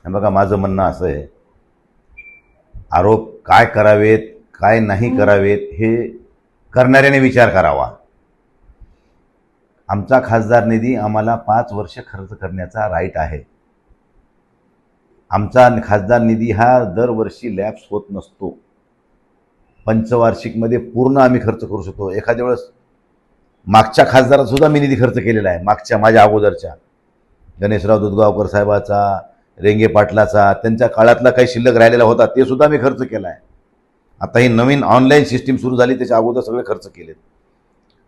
बघा, माझं म्हणणं असं आहे, आरोप काय करावेत काय नाही करावेत हे करणाऱ्याने विचार करावा. आमचा खासदार निधी आम्हाला 5 वर्ष खर्च करण्याचा राईट आहे. आमचा खासदार निधी हा दरवर्षी लॅप्स होत नसतो. पंचवार्षिकमध्ये पूर्ण आम्ही खर्च करू शकतो. एखाद्या वेळेस मागच्या खासदारात सुद्धा मी निधी खर्च केलेला आहे. मागच्या माझ्या अगोदरच्या गणेशराव दुधगावकर साहेबाचा, रेंगे पाटलाचा, त्यांच्या काळातला काही शिल्लक राहिलेला होता ते सुद्धा मी खर्च केला आहे. आता ही नवीन ऑनलाईन सिस्टीम सुरू झाली, त्याच्या अगोदर सगळे खर्च केलेत.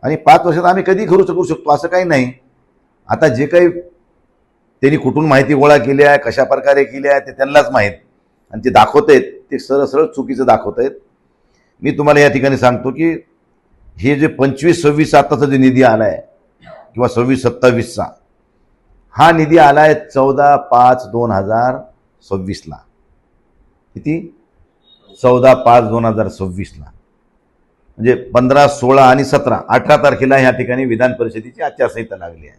आणि 5 वर्षात आम्ही कधी खर्च करू शकतो असं काही नाही. आता जे काही त्यांनी कुठून माहिती गोळा केली आहे, कशा प्रकारे केली आहे ते त्यांनाच माहीत. आणि ते दाखवत आहेत ते सरळ चुकीचं दाखवत आहेत. मी तुम्हाला या ठिकाणी सांगतो की हे जे 25-26 आताचा जे निधी आला आहे किंवा 26-27चा हा निधी आला आहे 14/5/2026ला. किती? 14/5/2026ला. म्हणजे 15, 16 आणि 17, 18 तारखेला ह्या ठिकाणी विधान परिषदेची आचारसंहिता लागली आहे.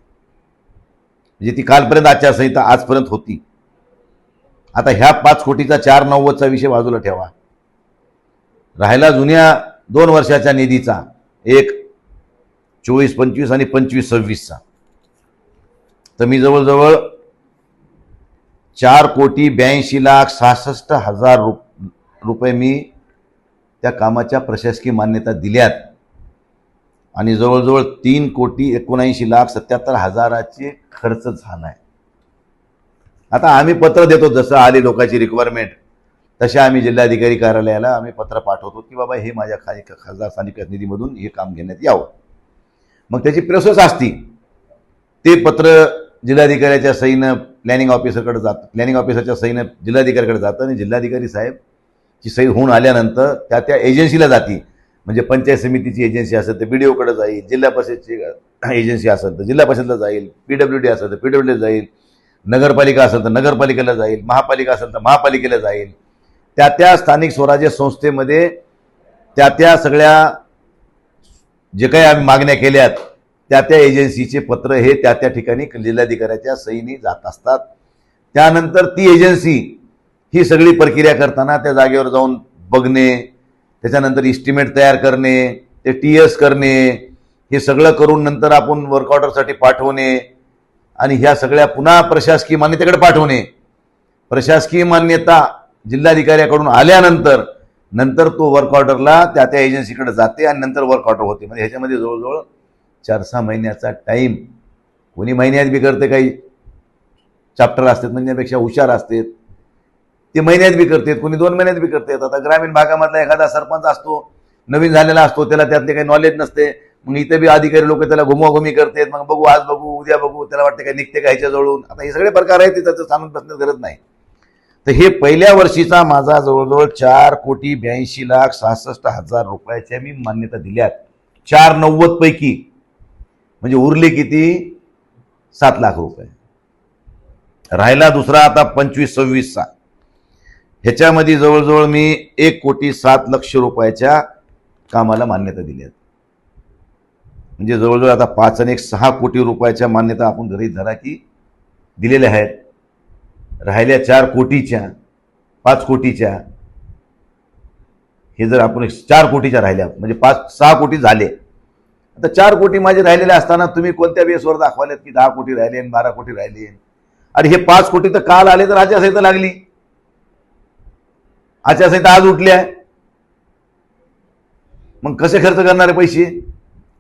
म्हणजे ती कालपर्यंत आचारसंहिता आजपर्यंत होती. आता ह्या 5 कोटीचा 490चा विषय बाजूला ठेवा. राहिला जुन्या 2 वर्षाच्या निधीचा, एक 24-25 आणि 25-26चा. तर मी जवळजवळ 4,82,66,000 रुपये मी त्या कामाच्या प्रशासकीय मान्यता दिल्यात. आणि जवळजवळ 3,79,77,000चे खर्च झाला आहे. आता आम्ही पत्र देतो, जसं आले लोकांची रिक्वायरमेंट तसे आम्ही जिल्हाधिकारी कार्यालयाला आम्ही पत्र पाठवतो की बाबा हे माझ्या खासदार स्थानिक निधीमधून हे काम घेण्यात यावं. मग त्याची प्रोसेस असती. ते पत्र जिल्हाधिकाऱ्याच्या सहीनं प्लॅनिंग ऑफिसरकडे जातं, प्लॅनिंग ऑफिसरच्या सहीनं जिल्हाधिकाऱ्याकडे जातं आणि जिल्हाधिकारी साहेबची सही होऊन आल्यानंतर त्या एजन्सीला जाती. म्हणजे पंचायत समितीची एजन्सी असेल तर BDOकडे जाईल, जिल्हा परिषदची एजन्सी असेल तर जिल्हा परिषदला जाईल, PWD असेल तर PWDला जाईल, नगरपालिका असेल तर नगरपालिकेला जाईल, महापालिका असेल तर महापालिकेला जाईल. त्या स्थानिक स्वराज्य संस्थेमध्ये त्या सगळ्या जे काही आम्ही मागण्या केल्यात त्या एजन्सीचे पत्र हे त्या ठिकाणी जिल्हाधिकाऱ्याच्या सहीने जात असतात. त्यानंतर ती एजन्सी ही सगळी प्रक्रिया करताना त्या जागेवर जाऊन बघणे, त्याच्यानंतर इस्टिमेट तयार करणे, ते TS करणे, हे सगळं करून नंतर आपण वर्क ऑर्डरसाठी पाठवणे आणि ह्या सगळ्या पुन्हा प्रशासकीय मान्यतेकडे पाठवणे. प्रशासकीय मान्यता जिल्हाधिकाऱ्याकडून आल्यानंतर तो वर्क ऑर्डरला त्या एजन्सीकडे जाते आणि नंतर वर्क ऑर्डर होते. म्हणजे ह्याच्यामध्ये जवळजवळ 4-6 महिन्याचा टाईम. कोणी महिन्यात बी करते, काही चॅप्टर असतात म्हणण्यापेक्षा हुशार असतात ते महिन्यात बी करतात, कोणी 2 महिन्यात बी करतात. आता ग्रामीण भागामधला एखादा सरपंच असतो, नवीन झालेला असतो, त्याला त्यातले काही नॉलेज नसते. मग इथे बी अधिकारी लोक त्याला घुमवाघुमी करतात. मग बघू, आज बघू, उद्या बघू, त्याला वाटतं काय निघते का ह्याच्या जवळून. आता हे सगळे प्रकार आहेत, ते त्याचं सांगून बसण्यात गरज नाही. तर हे पहिल्या वर्षीचा माझा जवळजवळ 4,82,66,000 रुपयाच्या मी मान्यता दिल्यात 490 पैकी. म्हणजे उरले किती? 7 लाख रुपये. राहिला दुसरा आता 25-26चा. ह्याच्यामध्ये जवळजवळ मी 1,07,00,000 रुपयाच्या कामाला मान्यता दिल्यात. म्हणजे जवळजवळ आता 5 आणि 6 कोटी रुपयाच्या मान्यता आपण घरी धरा की दिलेल्या आहेत. राहिल्या 4 कोटीच्या, 5 कोटीच्या, हे जर आपण 4 कोटीच्या राहिल्या म्हणजे 5-6 कोटी झाले. आता 4 कोटी माझे राहिलेले असताना तुम्ही कोणत्या बेसवर दाखवालेत की 10 कोटी राहिले आणि 12 कोटी राहिले. आणि हे 5 कोटी तर काल आले तर आचारसंहिता लागली, आचारसंहिता आज उठली आहे. मग कसे खर्च करणारे पैसे?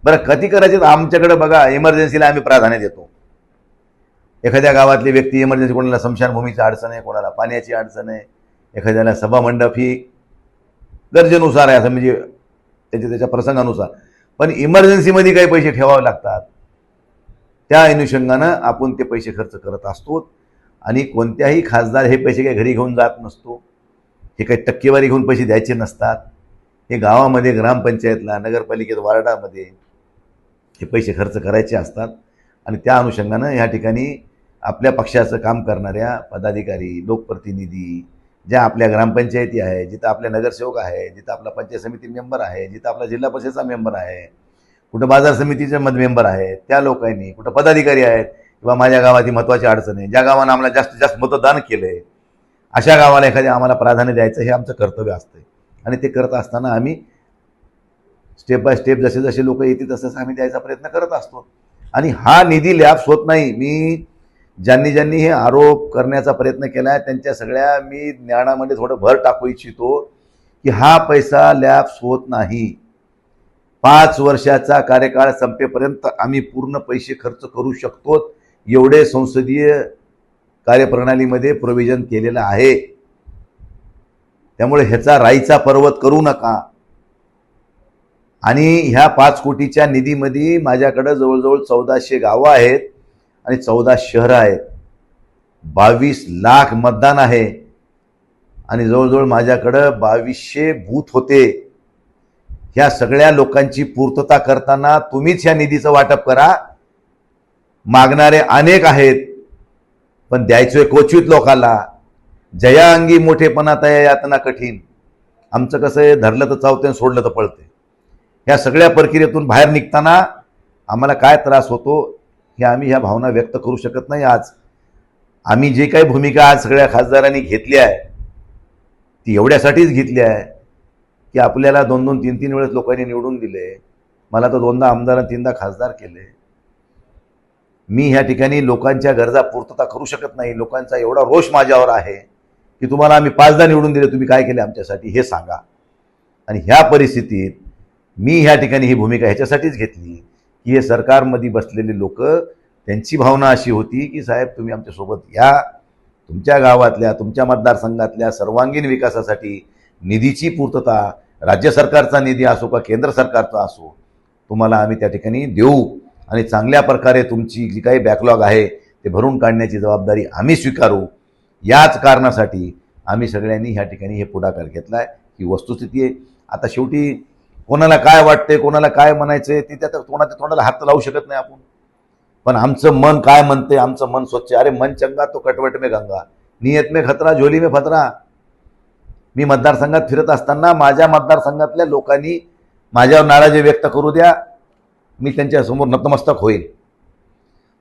बरं कधी करायचे? आमच्याकडे बघा, इमर्जन्सीला आम्ही प्राधान्य देतो. एखाद्या गावातली व्यक्ती इमर्जन्सी, कोणाला स्मशानभूमीची अडचण आहे, कोणाला पाण्याची अडचण आहे, एखाद्याला सभामंडप ही गरजेनुसार आहे, असं म्हणजे त्याच्या प्रसंगानुसार. पण इमर्जन्सीमध्ये काही पैसे ठेवावे लागतात. त्या अनुषंगानं आपण ते पैसे खर्च करत असतो. आणि कोणत्याही खासदार हे पैसे काही घरी घेऊन जात नसतो. हे काही टक्केवारी घेऊन पैसे द्यायचे नसतात. हे गावामध्ये, ग्रामपंचायतला, नगरपालिकेत, वार्डामध्ये हे पैसे खर्च करायचे असतात. आणि त्या अनुषंगानं ह्या ठिकाणी आपल्या पक्षाचं काम करणाऱ्या पदाधिकारी, लोकप्रतिनिधी, ज्या आपल्या ग्रामपंचायती आहे, जिथं आपल्या नगरसेवक आहे, जिथं आपला पंचायत समिती मेंबर आहे, जिथं आपला जिल्हा परिषदचा मेंबर आहे, कुठं बाजार समितीचे मेंबर आहेत, त्या लोकांनी, कुठं पदाधिकारी आहेत किंवा माझ्या गावात ही महत्त्वाची अडचण आहे, ज्या गावानं आम्हाला जास्तीत जास्त मतदान केलं आहे, अशा गावाला एखाद्या आम्हाला प्राधान्य द्यायचं हे आमचं कर्तव्य असतं आणि ते करत असताना आम्ही स्टेप बाय स्टेप जसे जसे लोक येतील तसं आम्ही द्यायचा प्रयत्न करत असतो. आणि हा निधी लॅप्स होत नाही. मी ज्यांनी ज्यांनी हे आरोप करण्याचा प्रयत्न केला आहे त्यांच्या सगळ्या मी ज्ञानामध्ये थोडं भर टाकू इच्छितो की हा पैसा लॅप्स होत नाही. 5 वर्षाचा कार्यकाळ संपेपर्यंत आम्ही पूर्ण पैसे खर्च करू शकतो एवढे संसदीय कार्यप्रणालीमध्ये प्रोव्हिजन केलेलं आहे. त्यामुळे ह्याचा राईचा पर्वत करू नका. आणि ह्या 5 कोटीच्या निधीमध्ये माझ्याकडे जवळजवळ 1400 गावं आहेत आणि 14 शहरं आहेत, 22 लाख मतदान आहे आणि जवळजवळ माझ्याकडं 2200 बूथ होते. ह्या सगळ्या लोकांची पूर्तता करताना तुम्हीच ह्या निधीचं वाटप करा. मागणारे अनेक आहेत पण द्यायचोय क्वचित लोकांना. जया अंगी मोठेपणा तया यातना कठीण. आमचं कसं आहे, धरलं तर चावते आणि सोडलं तर पळते. ह्या सगळ्या प्रक्रियेतून बाहेर निघताना आम्हाला काय त्रास होतो हे आम्ही ह्या भावना व्यक्त करू शकत नाही. आज आम्ही जे काही भूमिका आज सगळ्या खासदारांनी घेतली आहे ती एवढ्यासाठीच घेतली आहे की आपल्याला 2-2, 3-3 वेळेस लोकांनी निवडून दिले. मला तर 2दा आमदार आणि 3दा खासदार केले. मी ह्या ठिकाणी लोकांच्या गरजा पूर्तता करू शकत नाही. लोकांचा एवढा रोष माझ्यावर आहे की तुम्हाला आम्ही 5दा निवडून दिले, तुम्ही काय केले आमच्यासाठी हे सांगा. आणि ह्या परिस्थितीत मी ह्या ठिकाणी ही भूमिका ह्याच्यासाठीच घेतली की हे सरकारमध्ये बसलेले लोक त्यांची भावना अशी होती की साहेब तुम्ही आमच्यासोबत या, तुमच्या गावातल्या तुमच्या मतदारसंघातल्या सर्वांगीण विकासासाठी निधीची पूर्तता, राज्य सरकारचा निधी असो का केंद्र सरकारचा असो, तुम्हाला आम्ही त्या ठिकाणी देऊ आणि चांगल्या प्रकारे तुमची जी काही बॅकलॉग आहे ते भरून काढण्याची जबाबदारी आम्ही स्वीकारू. याच कारणासाठी आम्ही सगळ्यांनी ह्या ठिकाणी हे पुढाकार घेतला आहे. ही वस्तुस्थिती आहे. आता शेवटी कोणाला काय वाटते, कोणाला काय म्हणायचंय ते त्या कोणाच्या तोंडाला हात लावू शकत नाही आपण. पण आमचं मन काय म्हणते, आमचं मन स्वच्छ. अरे मन चंगा तो कटवट में गंगा, नियत में खतरा झोली में फतरा. मी मतदारसंघात फिरत असताना माझ्या मतदारसंघातल्या लोकांनी माझ्यावर नाराजी व्यक्त करू द्या, मी त्यांच्यासमोर नतमस्तक होईल.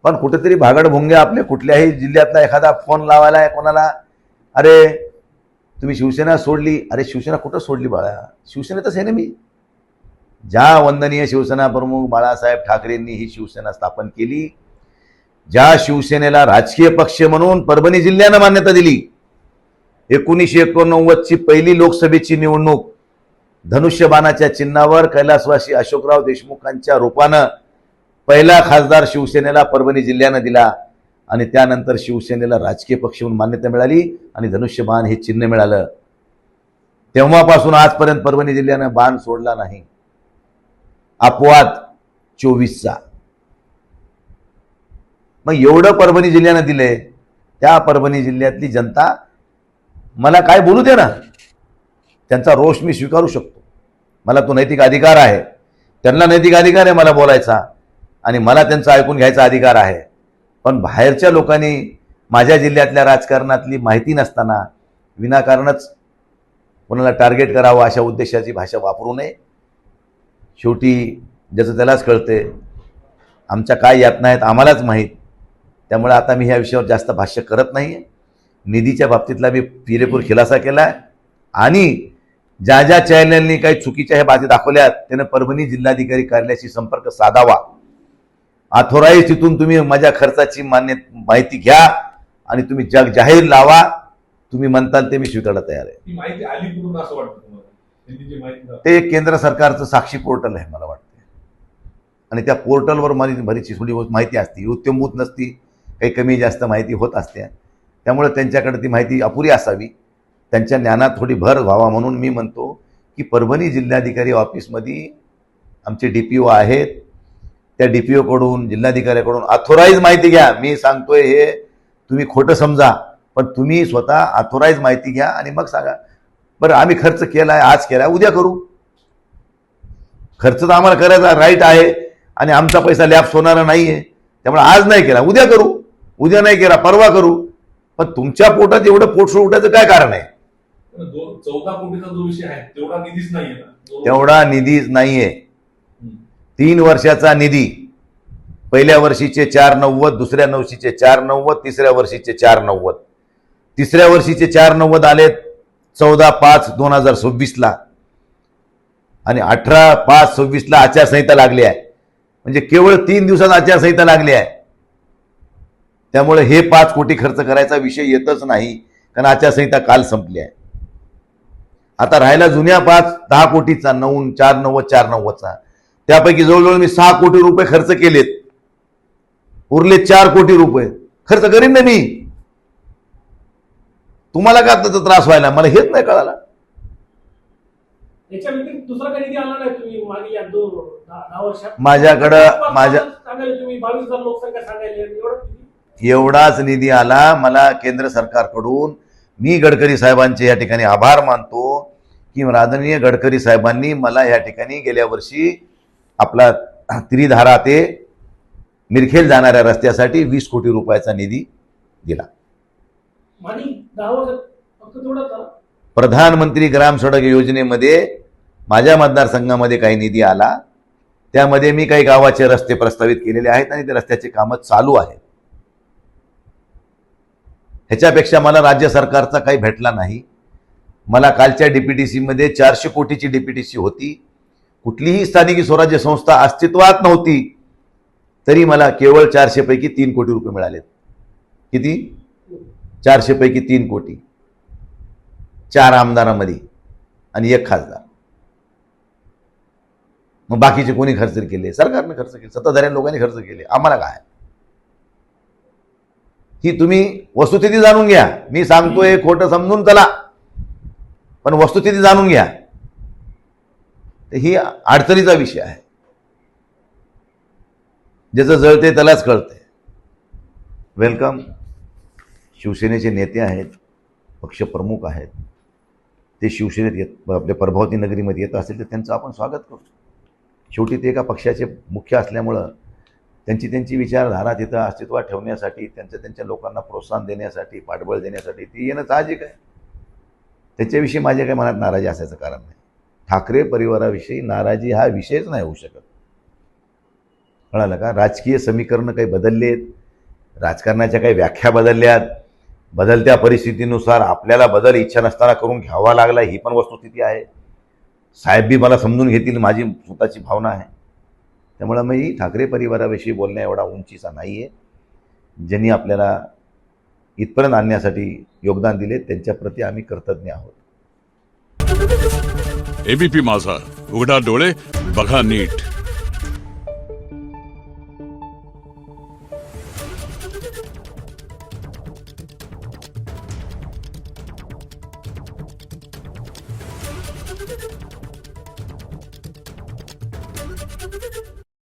पण कुठेतरी भागडभुंगे आपले कुठल्याही जिल्ह्यातला एखादा फोन लावायला आहे कोणाला, अरे तुम्ही शिवसेना सोडली. अरे शिवसेना कुठं सोडली बाळा, शिवसेनेतच आहे ना मी. ज्या वंदनीय शिवसेना प्रमुख बाळासाहेब ठाकरेंनी ही शिवसेना स्थापन केली, ज्या शिवसेनेला राजकीय पक्ष म्हणून परभणी जिल्ह्यानं मान्यता दिली, 1989ची पहिली लोकसभेची निवडणूक धनुष्यबाणाच्या चिन्हावर कैलासवासी अशोकराव देशमुखांच्या रूपानं पहिला खासदार शिवसेनेला परभणी जिल्ह्यानं दिला आणि त्यानंतर शिवसेनेला राजकीय पक्ष म्हणून मान्यता मिळाली आणि धनुष्यबाण हे चिन्ह मिळालं. तेव्हापासून आजपर्यंत परभणी जिल्ह्यानं बाण सोडला नाही. अपवाद 24चा. मग एवढं परभणी जिल्ह्यानं दिले, त्या परभणी जिल्ह्यातली जनता मला काय बोलू दे ना, त्यांचा रोष मी स्वीकारू शकतो. मला तो नैतिक अधिकार आहे, त्यांना नैतिक अधिकार आहे मला बोलायचा आणि मला त्यांचं ऐकून घ्यायचा अधिकार आहे. पण बाहेरच्या लोकांनी माझ्या जिल्ह्यातल्या राजकारणातली माहिती नसताना विनाकारणच कोणाला टार्गेट करावं अशा उद्देशाची भाषा वापरू नये. शेवटी ज्याचं त्यालाच कळते, आमच्या काय यातना आहेत आम्हालाच माहीत. त्यामुळे आता मी ह्या विषयावर जास्त भाष्य करत नाही. निधीच्या बाबतीतला मी पुरेपूर खुलासा केला आहे आणि ज्या ज्या चॅनलनी काही चुकीच्या ह्या बातमी दाखवल्यात त्यानं परभणी जिल्हाधिकारी कार्यालयाशी संपर्क साधावा. ऑथोराईज तिथून तुम्ही माझ्या खर्चाची माहिती घ्या आणि तुम्ही जग जाहीर लावा. तुम्ही म्हणताल ते मी स्वीकारायला तयार आहे. ही माहिती आली कुठून असं वाटतं तुम्हाला? ते केंद्र सरकारचं साक्षी पोर्टल आहे मला वाटते आणि त्या पोर्टलवर मला बरीचशी थोडी माहिती असते, उत्तमभूत नसती, काही कमी जास्त माहिती होत असते. त्यामुळे त्यांच्याकडे ती माहिती अपुरी असावी, त्यांच्या ज्ञानात थोडी भर व्हावा म्हणून मी म्हणतो की परभणी जिल्हाधिकारी ऑफिसमध्ये आमचे DPO आहेत, त्या DPO कडून जिल्हाधिकाऱ्याकडून ऑथोराईज माहिती घ्या. मी सांगतोय हे तुम्ही खोटं समजा, पण तुम्ही स्वतः ऑथोराईज माहिती घ्या आणि मग सांगा. बरं आम्ही खर्च केलाय, आज केलाय, उद्या करू. खर्च तर आम्हाला करायचा राईट आहे आणि आमचा पैसा लॅप्स होणारा नाहीये. त्यामुळे आज नाही केला उद्या करू, उद्या नाही केला परवा करू. पण तुमच्या पोटात एवढं पोटसोड उठायचं काय कारण आहे? 14 कोटीचा जो विषय आहे तेवढा निधीच नाहीये ना. तेवढा निधीच नाहीये. 3 वर्षाचा निधी, पहिल्या वर्षीचे 490, दुसऱ्या वर्षीचे 490, तिसऱ्या वर्षीचे 490. तिसऱ्या वर्षीचे 490 आलेत 14/5/2026 आणि 18/5/26 आचारसंहिता लागली आहे. म्हणजे केवळ 3 दिवसात आचारसंहिता लागली आहे. त्यामुळे हे 5 कोटी खर्च करायचा विषय येतच नाही, कारण आचारसंहिता काल संपली आहे. आता राहिला जुन्या 10 कोटीचा 490 त्यापैकी जवळजवळ मी 6 कोटी रुपये खर्च केलेत. उरले 4 कोटी रुपये खर्च करीन ना मी. तुम्हाला का त्याचा त्रास व्हायला? मला हेच नाही कळालं. याच्या व्यतिरिक्त दुसरा काही निधी आला नाही तुम्ही मागे या 10 वर्षात? माझ्याकडं सांगायला तुम्ही 22,000 लोकसंख्या सांगायला एवढाच निधी आला मला केंद्र सरकारकडून. मी गडकरी साहेबांचे या ठिकाणी आभार मानतो की आदरणीय गडकरी साहेबांनी मला या ठिकाणी गेल्या वर्षी आपला त्रिधारा ते मिरखेल जाणाऱ्या रस्त्यासाठी 20 कोटी रुपयाचा निधी दिला. मागे 10 वर्षात फक्त तेवढंच झालं. प्रधानमंत्री ग्राम सडक योजनेमध्ये माझ्या मतदारसंघामध्ये काही निधी आला. त्यामध्ये मी काही गावाचे रस्ते प्रस्तावित केलेले आहेत आणि ते रस्त्याचे कामं चालू आहेत. ह्याच्यापेक्षा मला राज्य सरकारचा काही भेटला नाही. मला कालच्या डीपीटीसी मध्ये 400 कोटीची डीपीटीसी होती. कुठलीही स्थानिक स्वराज्य संस्था अस्तित्वात नव्हती, तरी मला केवळ 400 पैकी 3 कोटी रुपये मिळालेत. किती? 400 पैकी 3 कोटी. 4 आमदारांमध्ये आणि 1 खासदार. मग बाकीचे कोणी खर्च केले? सरकारने खर्च केले, सत्ताधाऱ्या लोकांनी खर्च केले. आम्हाला काय? ही तुम्ही वस्तुस्थिती जाणून घ्या. मी सांगतोय खोटं समजून चला, पण वस्तुस्थिती जाणून घ्या. ही अडचणीचा विषय आहे. ज्याचं जळते त्यालाच कळते. वेलकम. शिवसेनेचे नेते आहेत, पक्षप्रमुख आहेत, ते शिवसेनेत येत आपल्या प्रभावती नगरीमध्ये येत असेल तर त्यांचं आपण स्वागत करू. शेवटी ते एका पक्षाचे मुख्य असल्यामुळं त्यांची विचारधारा तिथं अस्तित्वात ठेवण्यासाठी, त्यांच्या लोकांना प्रोत्साहन देण्यासाठी, पाठबळ देण्यासाठी ती येणं साहजिक आहे. त्याच्याविषयी माझ्या काही मनात नाराजी असायचं कारण नाही. ठाकरे परिवाराविषयी नाराजी हा विषयच नाही होऊ शकत. कळालं का? राजकीय समीकरणं काही बदललेत, राजकारणाच्या काही व्याख्या बदलल्यात. बदलत्या परिस्थितीनुसार आपल्याला बदल इच्छा नसताना करून घ्यावा लागला, ही पण वस्तुस्थिती आहे. साहेब बी मला समजून घेतील, माझी स्वतःची भावना आहे. त्यामुळं मी ठाकरे परिवाराविषयी बोलण्या एवढा उंचीचा नाही आहे. ज्यांनी आपल्याला इथपर्यंत आणण्यासाठी योगदान दिले त्यांच्याप्रती आम्ही कृतज्ञ आहोत. एबीपी माझा, उघडा डोळे बघा नीट.